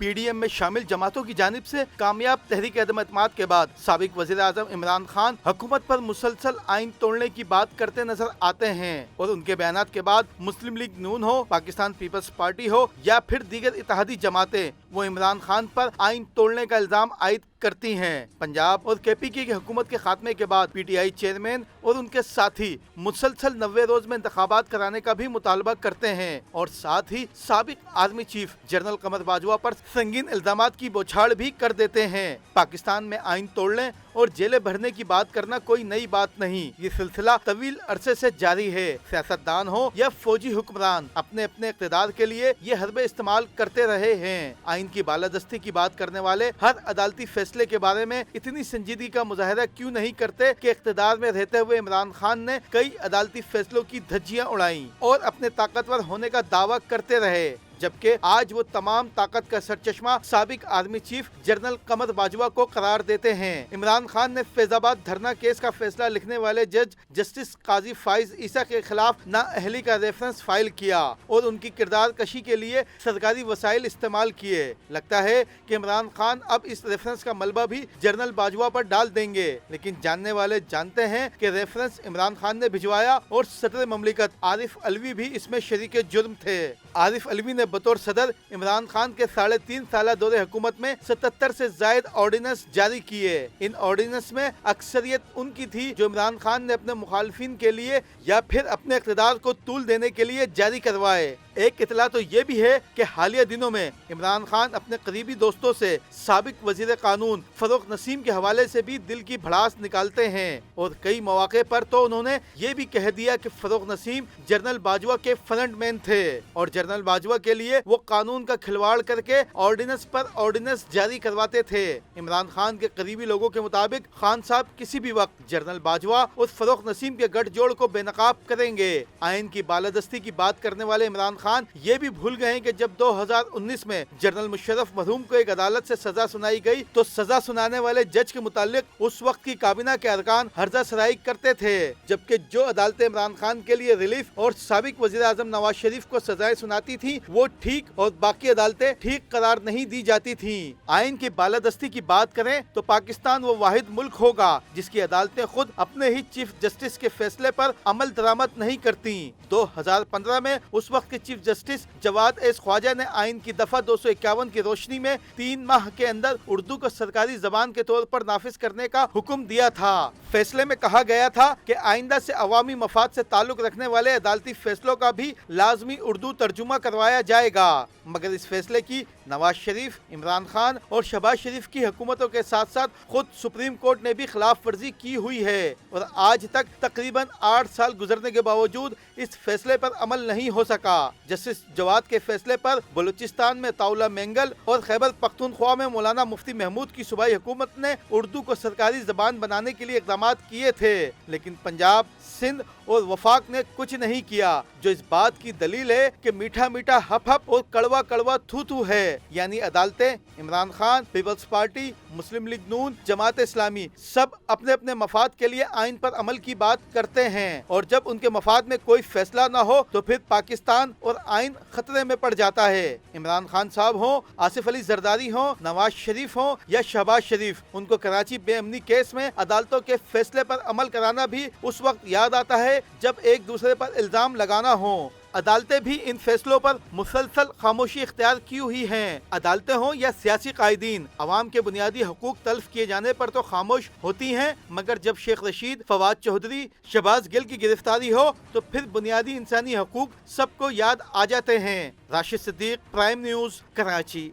PDM में शामिल जमातों की जानिब से कामयाब तहरीक अदम एतमाद के बाद साबिक वज़ीर आज़म इमरान खान हुकूमत पर मुसलसल आइन तोड़ने की बात करते नजर आते हैं और उनके बयानात के बाद मुस्लिम लीग नून हो, पाकिस्तान पीपल्स पार्टी हो या फिर दीगर इत्तेहादी जमातें वो इमरान खान पर आइन तोड़ने का इल्जाम आयद करती हैं। पंजाब और KPK की हुकूमत के खात्मे के बाद PTI चेयरमैन और उनके साथी मुसलसल 90 रोज में इंतखाबात कराने का भी मुतालबा करते हैं और साथ ही साबिक आर्मी चीफ जनरल कमर बाजवा पर संगीन इल्जामात की बौछार भी कर देते हैं। पाकिस्तान में आइन तोड़ने और जेलें भरने की बात करना कोई नई बात नहीं, ये सिलसिला तवील अरसे से जारी है। सियासतदान हो या फौजी हुक्मरान अपने अपने इक़्तिदार के लिए ये हरबे इस्तेमाल करते रहे हैं। आइन की बालादस्ती की बात करने वाले हर अदालती फैसले के बारे में इतनी संजीदगी का मुजाहिरा क्यों नहीं करते कि इक़्तिदार में रहते हुए इमरान खान ने कई अदालती फैसलों की धज्जियां उड़ाई और अपने ताकतवर होने का दावा करते रहे, जबकि आज वो तमाम ताकत का सरचश्मा साबिक आर्मी चीफ जनरल कमर बाजवा को करार देते हैं। इमरान खान ने फैजाबाद धरना केस का फैसला लिखने वाले जज जस्टिस काजी फाइज ईसा के खिलाफ नाअहली का रेफरेंस फाइल किया और उनकी किरदार कशी के लिए सरकारी वसाइल इस्तेमाल किए। लगता है कि इमरान खान अब इस रेफरेंस का मलबा भी जनरल बाजवा पर डाल देंगे, लेकिन जानने वाले जानते हैं कि रेफरेंस इमरान खान ने भिजवाया और सदर ममलिकत आरिफ अलवी भी इसमें शरीक जुर्म थे। आरिफ अलवी ने बतौर सदर इमरान खान के 3.5 साल दौरे हुकूमत में 77 से जायद ऑर्डिनेंस जारी किए। इन ऑर्डिनेंस में अक्सरियत उनकी थी जो इमरान खान ने अपने मुखालफिन के लिए या फिर अपने इक़्तिदार को तूल देने के लिए जारी करवाए। एक इतला तो ये भी है कि हालिया दिनों में इमरान खान अपने करीबी दोस्तों से साबिक वजीर कानून फरूख नसीम के हवाले से भी दिल की भड़ास निकालते हैं और कई मौके पर तो उन्होंने ये भी कह दिया कि फरूख नसीम जनरल बाजवा के फ्रंट मैन थे और जनरल बाजवा के लिए वो कानून का खिलवाड़ करके ऑर्डिनेंस पर ऑर्डिनेंस जारी करवाते थे। इमरान खान के करीबी लोगों के मुताबिक खान साहब किसी भी वक्त जनरल बाजवा और फरूख नसीम के गठजोड़ को बेनकाब करेंगे। आइन की बालादस्ती की बात करने वाले इमरान खान ये भी भूल गए कि जब 2019 में जनरल मुशर्रफ मरहूम को एक अदालत से सजा सुनाई गई तो सजा सुनाने वाले जज के मुतालिक उस वक्त की काबीना के अरकान हर्जा सराई करते थे, जबकि जो अदालतें इमरान खान के लिए रिलीफ और साबिक वजीर आजम नवाज शरीफ को सजाएं सुनाती थी वो ठीक और बाकी अदालतें ठीक करार नहीं दी जाती थी। आइन की बालादस्ती की बात करें तो पाकिस्तान वो वाहिद मुल्क होगा जिसकी अदालतें खुद अपने ही चीफ जस्टिस के फैसले पर अमल दरामद नहीं करती। 2015 में उस वक्त के chief justice Jawad S Khawaja ने आइन की दफा 251 की रोशनी में 3 माह के अंदर उर्दू को सरकारी जबान के तौर पर नाफिज करने का हुक्म दिया था। फैसले में कहा गया था कि आइंदा से अवामी मफाद से ताल्लुक रखने वाले अदालती फैसलों का भी लाजमी उर्दू तर्जुमा करवाया जाएगा, मगर इस फैसले की नवाज शरीफ, इमरान खान और शहबाज शरीफ की हुकूमतों के साथ साथ खुद सुप्रीम कोर्ट ने भी खिलाफ वर्जी की हुई है और आज तक तकरीबन 8 साल गुजरने के बावजूद इस फैसले पर अमल नहीं हो सका। जस्टिस जवाद के फैसले पर बलूचिस्तान में ताउला मेंगल और खैबर पख्तूनख्वा में मौलाना मुफ्ती महमूद की सूबाई हुकूमत ने उर्दू को सरकारी जबान बनाने के लिए इक़दाम किए थे, लेकिन पंजाब, सिंध और वफाक ने कुछ नहीं किया, जो इस बात की दलील है कि मीठा मीठा हप हप और कड़वा कड़वा थू थू है। यानी अदालतें, इमरान खान, पीपल्स पार्टी, मुस्लिम लीग नून, जमात इस्लामी सब अपने अपने मफाद के लिए आइन पर अमल की बात करते हैं और जब उनके मफाद में कोई फैसला न हो तो फिर पाकिस्तान और आइन खतरे में पड़ जाता है। इमरान खान साहब हो, आसिफ अली जरदारी हो, नवाज शरीफ हो या शहबाज शरीफ, उनको कराची बेअमनी केस में अदालतों के फैसले पर अमल कराना भी उस वक्त याद आता है जब एक दूसरे पर इल्जाम लगाना हो। अदालतें भी इन फैसलों पर मुसलसल खामोशी इख्तियार की हुई हैं। अदालतें हों या सियासी कायदीन, अवाम के बुनियादी हकूक तल्फ किए जाने पर तो खामोश होती हैं, मगर जब शेख रशीद, फवाद चौधरी, शहबाज गिल की गिरफ्तारी हो तो फिर बुनियादी इंसानी हकूक सबको याद आ जाते हैं। Rashid Siddique, Prime News, Karachi.